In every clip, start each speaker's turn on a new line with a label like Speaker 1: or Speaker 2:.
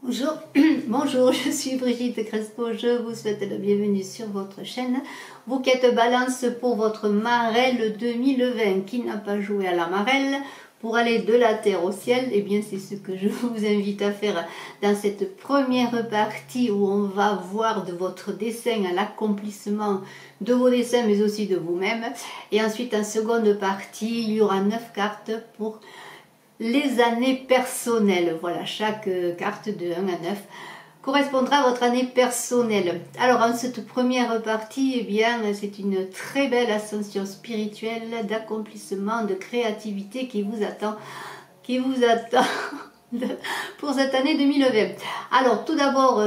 Speaker 1: Bonjour, bonjour, je suis Brigitte Crespo, je vous souhaite la bienvenue sur votre chaîne. Vous qui êtes balance pour votre Marelle 2020, qui n'a pas joué à la Marelle, pour aller de la terre au ciel, et bien c'est ce que je vous invite à faire dans cette première partie où on va voir de votre dessin à l'accomplissement de vos dessins mais aussi de vous-même. Et ensuite en seconde partie, il y aura 9 cartes pour les années personnelles. Voilà, chaque carte de 1 à 9 correspondra à votre année personnelle. Alors en cette première partie, eh bien, c'est une très belle ascension spirituelle, d'accomplissement, de créativité qui vous attend pour cette année 2020. Alors tout d'abord,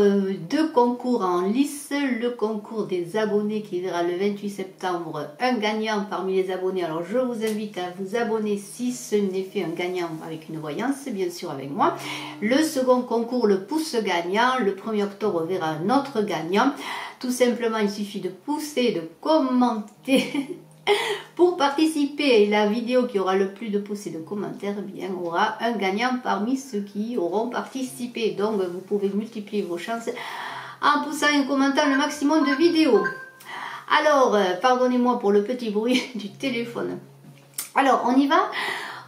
Speaker 1: deux concours en lice. Le concours des abonnés qui verra le 28 septembre un gagnant parmi les abonnés. Alors je vous invite à vous abonner si ce n'est fait, un gagnant avec une voyance, bien sûr avec moi. Le second concours, le pouce gagnant, le 1er octobre verra un autre gagnant. Tout simplement, il suffit de pousser, de commenter pour participer. Et la vidéo qui aura le plus de pouces et de commentaires, eh bien, aura un gagnant parmi ceux qui auront participé. Donc vous pouvez multiplier vos chances en poussant et en commentant le maximum de vidéos. Alors, pardonnez-moi pour le petit bruit du téléphone. Alors, on y va.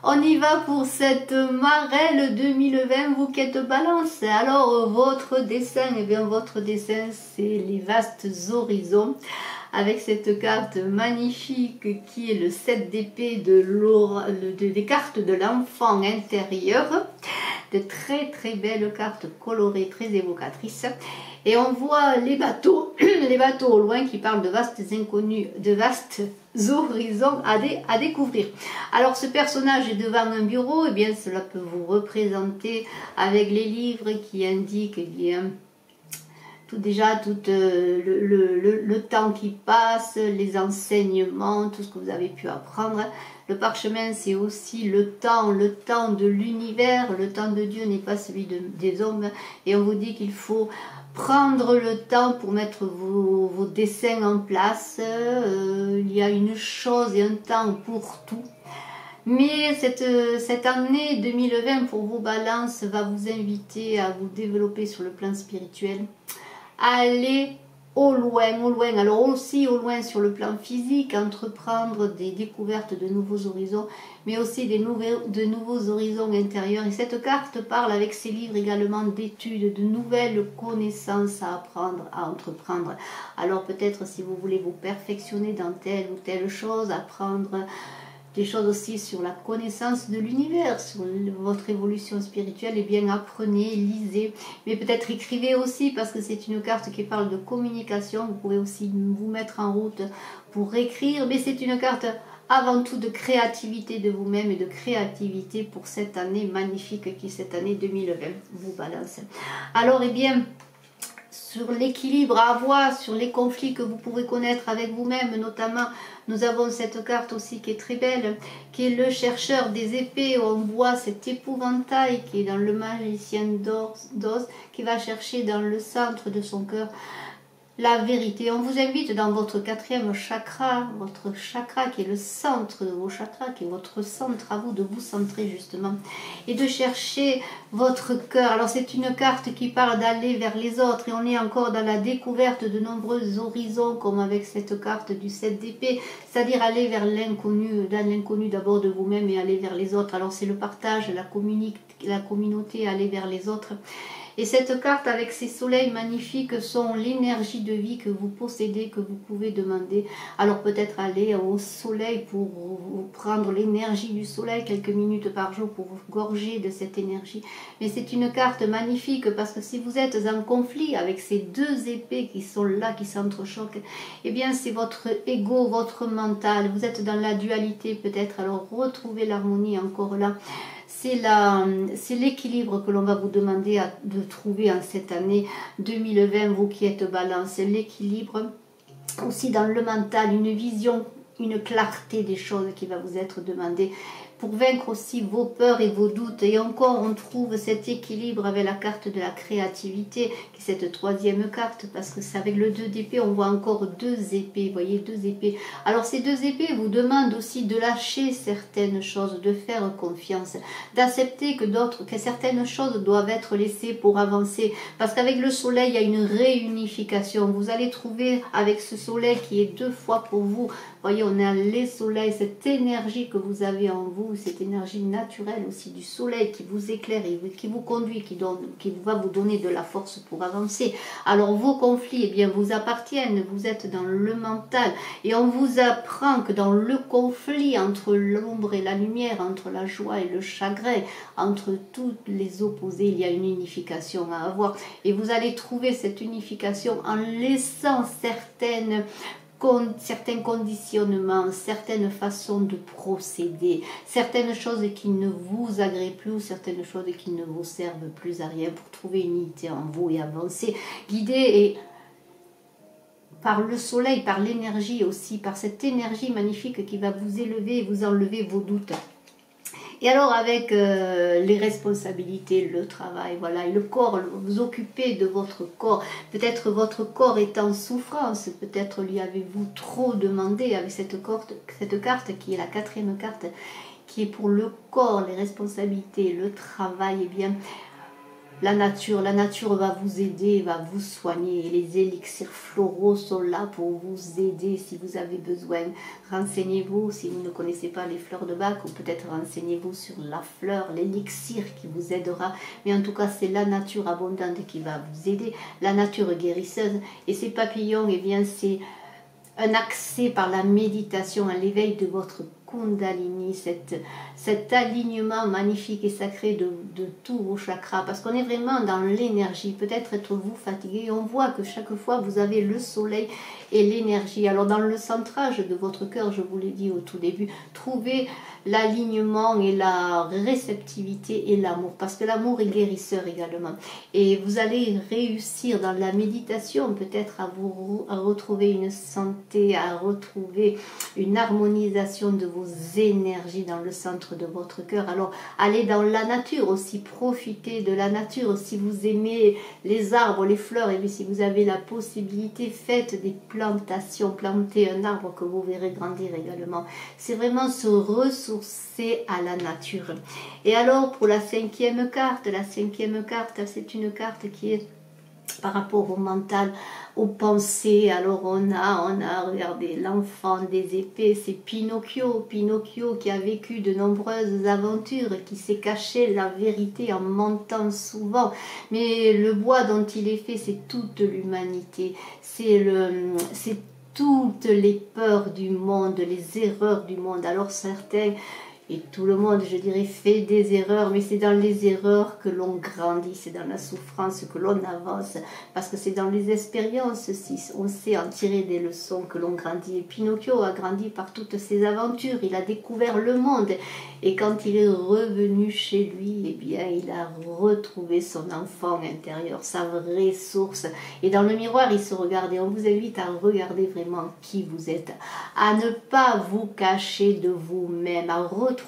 Speaker 1: On y va pour cette Marelle 2020, vous qui êtes balance. Alors, votre dessin, eh bien, votre dessin, c'est les vastes horizons. Avec cette carte magnifique qui est le 7 d'épée des cartes de l'enfant intérieur. De très très belles cartes colorées, très évocatrices. Et on voit les bateaux au loin qui parlent de vastes inconnus, de vastes horizons à découvrir. Alors ce personnage est devant un bureau, et bien cela peut vous représenter avec les livres qui indiquent, eh bien, tout le temps qui passe, les enseignements, tout ce que vous avez pu apprendre. Le parchemin, c'est aussi le temps de l'univers. Le temps de Dieu n'est pas celui des hommes. Et on vous dit qu'il faut prendre le temps pour mettre vos dessins en place. Il y a une chose et un temps pour tout. Mais cette année 2020 pour vos balances va vous inviter à vous développer sur le plan spirituel. Aller au loin, alors aussi au loin sur le plan physique, entreprendre des découvertes de nouveaux horizons, mais aussi de nouveaux horizons intérieurs. Et cette carte parle avec ses livres également d'études, de nouvelles connaissances à apprendre, à entreprendre. Alors peut-être si vous voulez vous perfectionner dans telle ou telle chose, apprendre des choses aussi sur la connaissance de l'univers, sur votre évolution spirituelle, et bien apprenez, lisez, mais peut-être écrivez aussi parce que c'est une carte qui parle de communication. Vous pouvez aussi vous mettre en route pour écrire, mais c'est une carte avant tout de créativité de vous-même et de créativité pour cette année magnifique qui est cette année 2020 vous balance. Alors eh bien, sur l'équilibre à avoir, sur les conflits que vous pouvez connaître avec vous-même, notamment, nous avons cette carte aussi qui est très belle, qui est le chercheur des épées, où on voit cet épouvantail qui est dans le magicien d'os, qui va chercher dans le centre de son cœur la vérité. On vous invite dans votre 4e chakra, votre chakra qui est le centre de vos chakras, qui est votre centre à vous, de vous centrer justement et de chercher votre cœur. Alors c'est une carte qui parle d'aller vers les autres et on est encore dans la découverte de nombreux horizons comme avec cette carte du 7 d'épée, c'est-à-dire aller vers l'inconnu, dans l'inconnu d'abord de vous-même et aller vers les autres. Alors c'est le partage, la communauté, aller vers les autres. Et cette carte avec ces soleils magnifiques sont l'énergie de vie que vous possédez, que vous pouvez demander. Alors peut-être aller au soleil pour vous prendre l'énergie du soleil quelques minutes par jour pour vous gorger de cette énergie. Mais c'est une carte magnifique parce que si vous êtes en conflit avec ces deux épées qui sont là, qui s'entrechoquent, eh bien c'est votre ego, votre mental. Vous êtes dans la dualité peut-être, alors retrouvez l'harmonie encore là. C'est l'équilibre que l'on va vous demander de trouver en cette année 2020, vous qui êtes balance. L'équilibre aussi dans le mental, une vision, une clarté des choses qui va vous être demandée. pour vaincre aussi vos peurs et vos doutes. Et encore, on trouve cet équilibre avec la carte de la créativité, qui est cette troisième carte, parce que c'est avec le 2 d'épée, on voit encore 2 épées, vous voyez, 2 épées. Alors ces 2 épées vous demandent aussi de lâcher certaines choses, de faire confiance, d'accepter que certaines choses doivent être laissées pour avancer, parce qu'avec le soleil, il y a une réunification. Vous allez trouver avec ce soleil qui est 2 fois pour vous. Voyez, on a les soleils, cette énergie que vous avez en vous, cette énergie naturelle aussi du soleil qui vous éclaire et qui vous conduit, qui va vous donner de la force pour avancer. Alors vos conflits, eh bien, vous appartiennent, vous êtes dans le mental et on vous apprend que dans le conflit entre l'ombre et la lumière, entre la joie et le chagrin, entre toutes les opposés, il y a une unification à avoir et vous allez trouver cette unification en laissant certains conditionnements, certaines façons de procéder, certaines choses qui ne vous agréent plus ou certaines choses qui ne vous servent plus à rien pour trouver une unité en vous et avancer, guidé et par le soleil, par l'énergie aussi, par cette énergie magnifique qui va vous élever et vous enlever vos doutes. Et alors avec les responsabilités, le travail, voilà, et le corps, vous occupez de votre corps. Peut-être votre corps est en souffrance, peut-être lui avez-vous trop demandé avec cette carte qui est la 4e carte, qui est pour le corps, les responsabilités, le travail, eh bien, la nature va vous aider, va vous soigner. Et les élixirs floraux sont là pour vous aider si vous avez besoin. Renseignez-vous si vous ne connaissez pas les fleurs de Bach, ou peut-être renseignez-vous sur la fleur, l'élixir qui vous aidera. Mais en tout cas, c'est la nature abondante qui va vous aider, la nature guérisseuse. Et ces papillons, eh bien, c'est un accès par la méditation à l'éveil de votre Kundalini, cet alignement magnifique et sacré de tous vos chakras, parce qu'on est vraiment dans l'énergie. Peut-être êtes-vous fatigué, on voit que chaque fois vous avez le soleil et l'énergie. Alors dans le centrage de votre cœur, je vous l'ai dit au tout début, trouvez l'alignement et la réceptivité et l'amour, parce que l'amour est guérisseur également. Et vous allez réussir dans la méditation peut-être à retrouver une santé, à retrouver une harmonisation de vos énergies dans le centre de votre cœur. Alors allez dans la nature aussi, profitez de la nature. Si vous aimez les arbres, les fleurs, et bien si vous avez la possibilité, faites des plantations, plantez un arbre que vous verrez grandir également. C'est vraiment se ressourcer à la nature. Et alors pour la 5e carte, c'est une carte qui est par rapport au mental, aux pensées. Alors on a regardé l'enfant des épées, c'est Pinocchio qui a vécu de nombreuses aventures, qui s'est caché la vérité en mentant souvent, mais le bois dont il est fait, c'est toute l'humanité, c'est toutes les peurs du monde, les erreurs du monde. Alors certains, et tout le monde, je dirais, fait des erreurs, mais c'est dans les erreurs que l'on grandit, c'est dans la souffrance que l'on avance, parce que c'est dans les expériences, si on sait en tirer des leçons, que l'on grandit. Et Pinocchio a grandi par toutes ses aventures, il a découvert le monde, et quand il est revenu chez lui, eh bien, il a retrouvé son enfant intérieur, sa vraie source. Et dans le miroir, il se regarde, et on vous invite à regarder vraiment qui vous êtes, à ne pas vous cacher de vous-même, à retrouver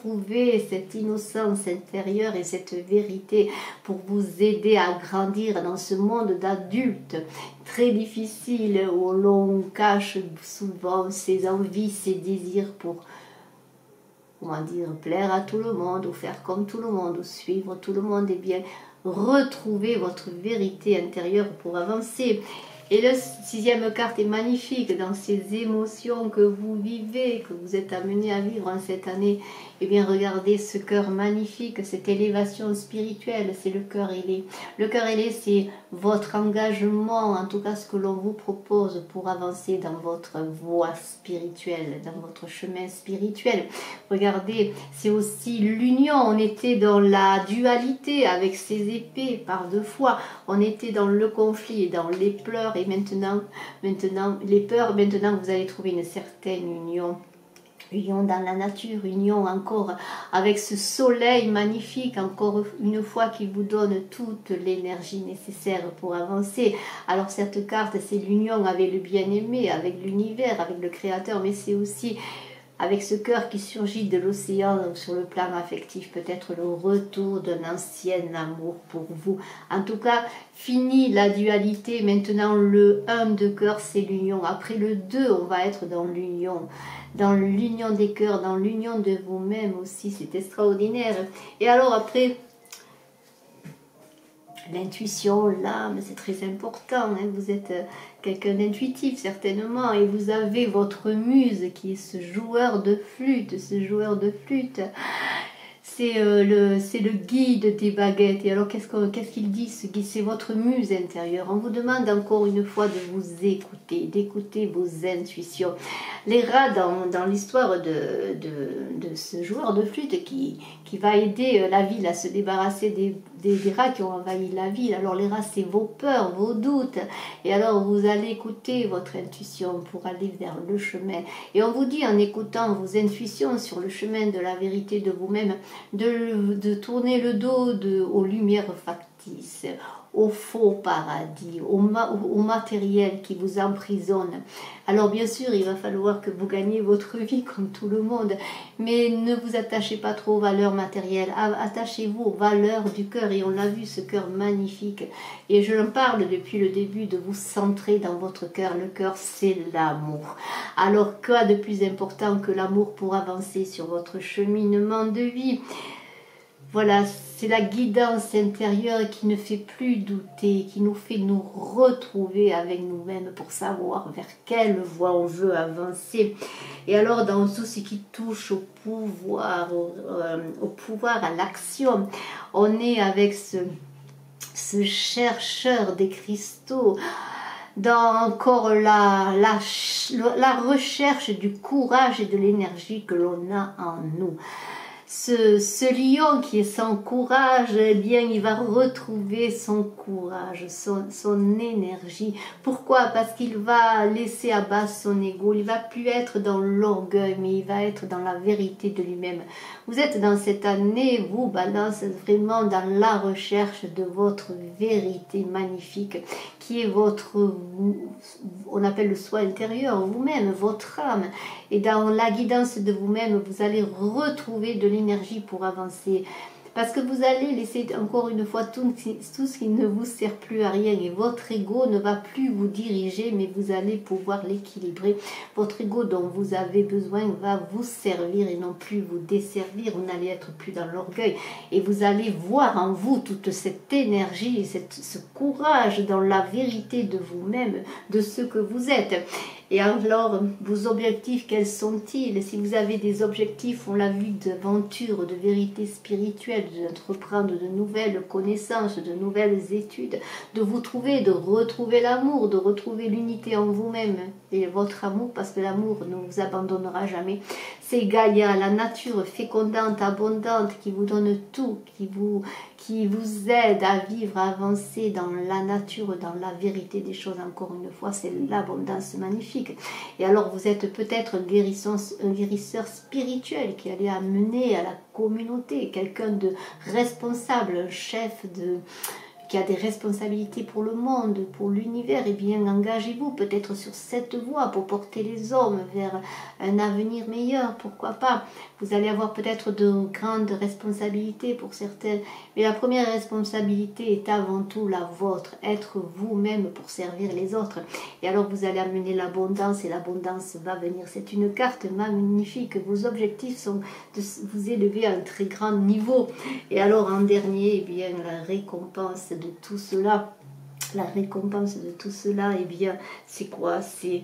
Speaker 1: cette innocence intérieure et cette vérité pour vous aider à grandir dans ce monde d'adultes très difficile où l'on cache souvent ses envies, ses désirs pour, comment dire, plaire à tout le monde ou faire comme tout le monde ou suivre tout le monde. Et bien, retrouvez votre vérité intérieure pour avancer. Et la 6e carte est magnifique dans ces émotions que vous vivez, que vous êtes amené à vivre en cette année. Eh bien, regardez ce cœur magnifique, cette élévation spirituelle, c'est le cœur ailé. Le cœur ailé, c'est votre engagement, en tout cas ce que l'on vous propose pour avancer dans votre voie spirituelle, dans votre chemin spirituel. Regardez, c'est aussi l'union. On était dans la dualité avec ces épées par 2 fois. On était dans le conflit et dans les pleurs. Et maintenant les peurs, maintenant vous allez trouver une certaine union dans la nature, union encore avec ce soleil magnifique, encore une fois qui vous donne toute l'énergie nécessaire pour avancer. Alors cette carte, c'est l'union avec le bien-aimé, avec l'univers, avec le créateur, mais c'est aussi avec ce cœur qui surgit de l'océan sur le plan affectif, peut-être le retour d'un ancien amour pour vous. En tout cas, fini la dualité, maintenant le 1 de cœur, c'est l'union. Après le 2, on va être dans l'union des cœurs, dans l'union de vous-même aussi, c'est extraordinaire. Et alors après, l'intuition, l'âme, c'est très important. Hein. Vous êtes quelqu'un d'intuitif certainement, et vous avez votre muse qui est ce joueur de flûte, c'est le guide des baguettes. Et alors qu'est-ce qu'il dit, ce guide? C'est votre muse intérieure. On vous demande encore une fois de vous écouter, d'écouter vos intuitions. Les rats dans l'histoire de ce joueur de flûte qui va aider la ville à se débarrasser des rats qui ont envahi la ville. Alors les rats, c'est vos peurs, vos doutes. Et alors vous allez écouter votre intuition pour aller vers le chemin. Et on vous dit, en écoutant vos intuitions sur le chemin de la vérité de vous-même, de tourner le dos aux lumières factices, au faux paradis, au matériel qui vous emprisonne. Alors bien sûr, il va falloir que vous gagnez votre vie comme tout le monde, mais ne vous attachez pas trop aux valeurs matérielles, attachez-vous aux valeurs du cœur, et on l'a vu, ce cœur magnifique. Et je en parle depuis le début, de vous centrer dans votre cœur. Le cœur, c'est l'amour. Alors quoi de plus important que l'amour pour avancer sur votre cheminement de vie? Voilà, c'est la guidance intérieure qui ne fait plus douter, qui nous fait nous retrouver avec nous-mêmes pour savoir vers quelle voie on veut avancer. Et alors, dans tout ce qui touche au pouvoir, à l'action, on est avec ce chercheur des cristaux, dans encore la recherche du courage et de l'énergie que l'on a en nous. Ce lion qui est sans courage, eh bien, il va retrouver son courage, son énergie. Pourquoi? Parce qu'il va laisser à bas son ego. Il va plus être dans l'orgueil, mais il va être dans la vérité de lui-même. Vous êtes dans cette année, vous, Balance, vraiment dans la recherche de votre vérité magnifique, qui est on appelle le soi intérieur, vous-même, votre âme. Et dans la guidance de vous-même, vous allez retrouver de l'énergie pour avancer. Parce que vous allez laisser encore une fois tout ce qui ne vous sert plus à rien. Et votre ego ne va plus vous diriger, mais vous allez pouvoir l'équilibrer. Votre ego dont vous avez besoin va vous servir et non plus vous desservir. Vous n'allez être plus dans l'orgueil. Et vous allez voir en vous toute cette énergie, ce courage dans la vérité de vous-même, de ce que vous êtes. Et alors, vos objectifs, quels sont-ils? Si vous avez des objectifs, on l'a vu, d'aventure, de vérité spirituelle, d'entreprendre de nouvelles connaissances, de nouvelles études, de vous trouver, de retrouver l'amour, de retrouver l'unité en vous-même et votre amour, parce que l'amour ne vous abandonnera jamais. C'est Gaïa, la nature fécondante, abondante, qui vous donne tout, qui vous aide à vivre, à avancer dans la nature, dans la vérité des choses. Encore une fois, c'est l'abondance magnifique. Et alors, vous êtes peut-être un guérisseur spirituel qui allait amener à la communauté, quelqu'un de responsable, un chef qui a des responsabilités pour le monde, pour l'univers. Et bien, engagez-vous peut-être sur cette voie pour porter les hommes vers un avenir meilleur, pourquoi pas. Vous allez avoir peut-être de grandes responsabilités pour certaines, mais la première responsabilité est avant tout la vôtre, être vous-même pour servir les autres. Et alors vous allez amener l'abondance, et l'abondance va venir. C'est une carte magnifique. Vos objectifs sont de vous élever à un très grand niveau. Et alors en dernier, eh bien, la récompense de tout cela, eh bien, c'est quoi? C'est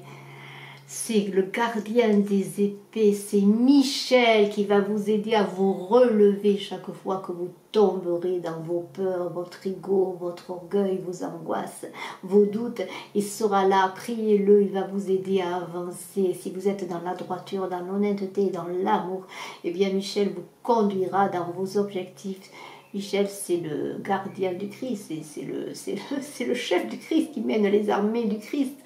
Speaker 1: le gardien des épées, c'est Michel qui va vous aider à vous relever chaque fois que vous tomberez dans vos peurs, votre ego, votre orgueil, vos angoisses, vos doutes. Il sera là, priez-le, il va vous aider à avancer. Si vous êtes dans la droiture, dans l'honnêteté, dans l'amour, eh bien Michel vous conduira dans vos objectifs. Michel, c'est le gardien du Christ, c'est le chef du Christ qui mène les armées du Christ.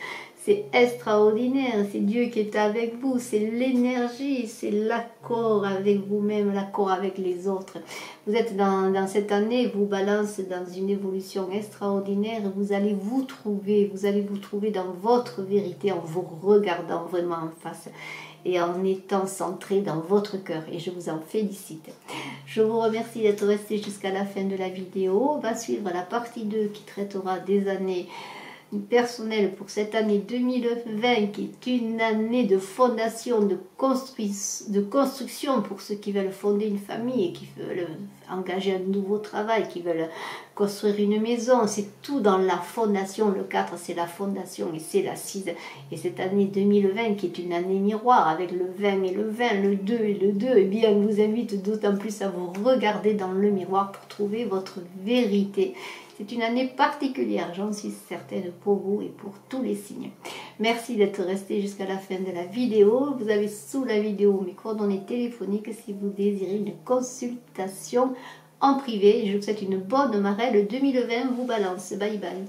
Speaker 1: C'est extraordinaire, c'est Dieu qui est avec vous, c'est l'énergie, c'est l'accord avec vous-même, l'accord avec les autres. Vous êtes dans cette année, vous Balance, dans une évolution extraordinaire, vous allez vous trouver dans votre vérité en vous regardant vraiment en face. et en étant centré dans votre cœur. Et je vous en félicite. Je vous remercie d'être resté jusqu'à la fin de la vidéo. On va suivre la partie 2 qui traitera des années personnelles pour cette année 2020 qui est une année de fondation, de construction pour ceux qui veulent fonder une famille et qui veulent engager un nouveau travail, qui veulent construire une maison. C'est tout dans la fondation. Le 4 c'est la fondation et c'est l'assise. Et cette année 2020 qui est une année miroir avec le 20 et le 20, le 2 et le 2, eh bien, je vous invite d'autant plus à vous regarder dans le miroir pour trouver votre vérité. C'est une année particulière, j'en suis certaine, pour vous et pour tous les signes. Merci d'être resté jusqu'à la fin de la vidéo. Vous avez sous la vidéo mes coordonnées téléphoniques si vous désirez une consultation en privé. Je vous souhaite une bonne marelle 2020, vous balance. Bye bye.